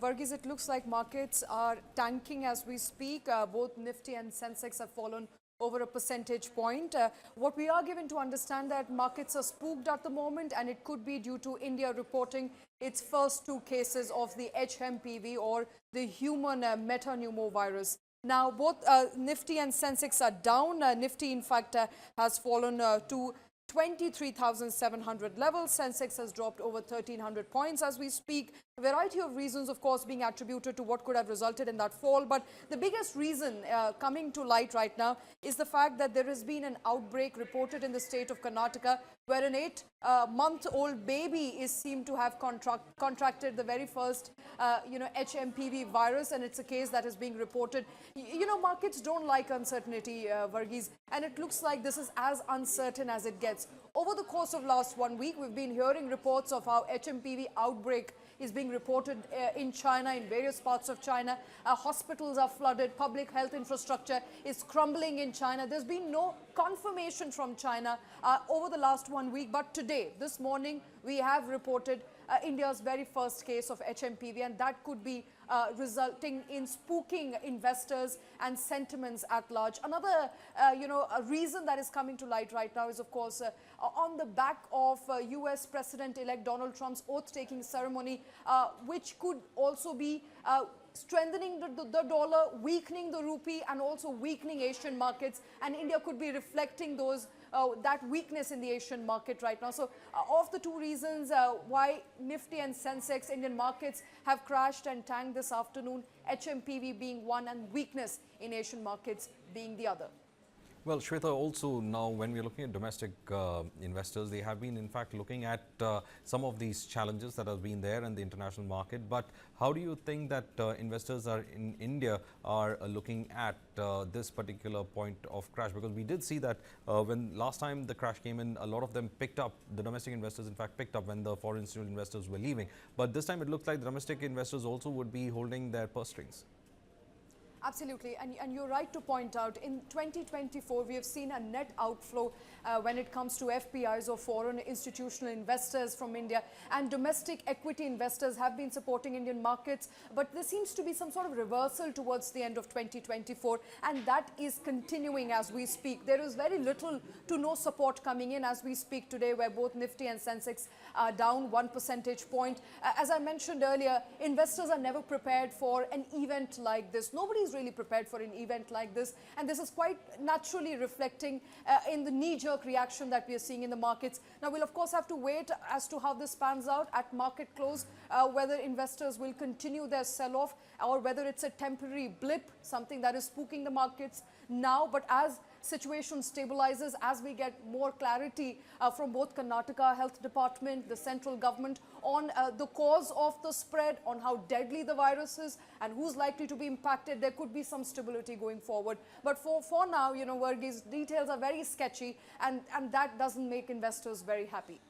Varghese, it looks like markets are tanking as we speak. Both Nifty and Sensex have fallen over a percentage point. What we are given to understand that markets are spooked at the moment, and it could be due to India reporting its first two cases of the HMPV or the human metapneumovirus. Now, both Nifty and Sensex are down. Nifty, in fact, has fallen to 23,700 levels. Sensex has dropped over 1,300 points as we speak. A variety of reasons, of course, being attributed to what could have resulted in that fall. But the biggest reason coming to light right now is the fact that there has been an outbreak reported in the state of Karnataka where an 8-month-old baby is seen to have contracted the very first, HMPV virus, and it's a case that is being reported. Markets don't like uncertainty, Varghese, and it looks like this is as uncertain as it gets. Over the course of last 1 week, we've been hearing reports of how HMPV outbreak is being reported in China, in various parts of China. Hospitals are flooded, public health infrastructure is crumbling in China. There's been no confirmation from China over the last 1 week, but today, this morning, we have reported India's very first case of HMPV, and that could be resulting in spooking investors and sentiments at large. Another, a reason that is coming to light right now is, of course, on the back of US President-elect Donald Trump's oath-taking ceremony, which could also be strengthening the dollar, weakening the rupee, and also weakening Asian markets. And India could be reflecting that weakness in the Asian market right now. So of the two reasons why Nifty and Sensex Indian markets have crashed and tanked this afternoon, HMPV being one and weakness in Asian markets being the other. Well, Shweta, also now when we're looking at domestic investors, they have been in fact looking at some of these challenges that have been there in the international market. But how do you think that investors are in India are looking at this particular point of crash? Because we did see that when last time the crash came in, a lot of them picked up, the domestic investors in fact picked up when the foreign institutional investors were leaving. But this time it looks like the domestic investors also would be holding their purse strings. Absolutely, and you're right to point out, in 2024, we have seen a net outflow when it comes to FPIs or foreign institutional investors from India, and domestic equity investors have been supporting Indian markets, but there seems to be some sort of reversal towards the end of 2024, and that is continuing as we speak. There is very little to no support coming in as we speak today, where both Nifty and Sensex are down 1 percentage point. As I mentioned earlier, investors are never prepared for an event like this. Nobody's really prepared for an event like this, and this is quite naturally reflecting in the knee-jerk reaction that we are seeing in the markets. Now, we'll of course have to wait as to how this pans out at market close, whether investors will continue their sell-off or whether it's a temporary blip, something that is spooking the markets now. But as situation stabilizes, as we get more clarity from both Karnataka Health Department, the central government on the cause of the spread, on how deadly the virus is and who's likely to be impacted, there could be some stability going forward. But for now, Varghese, details are very sketchy, and that doesn't make investors very happy.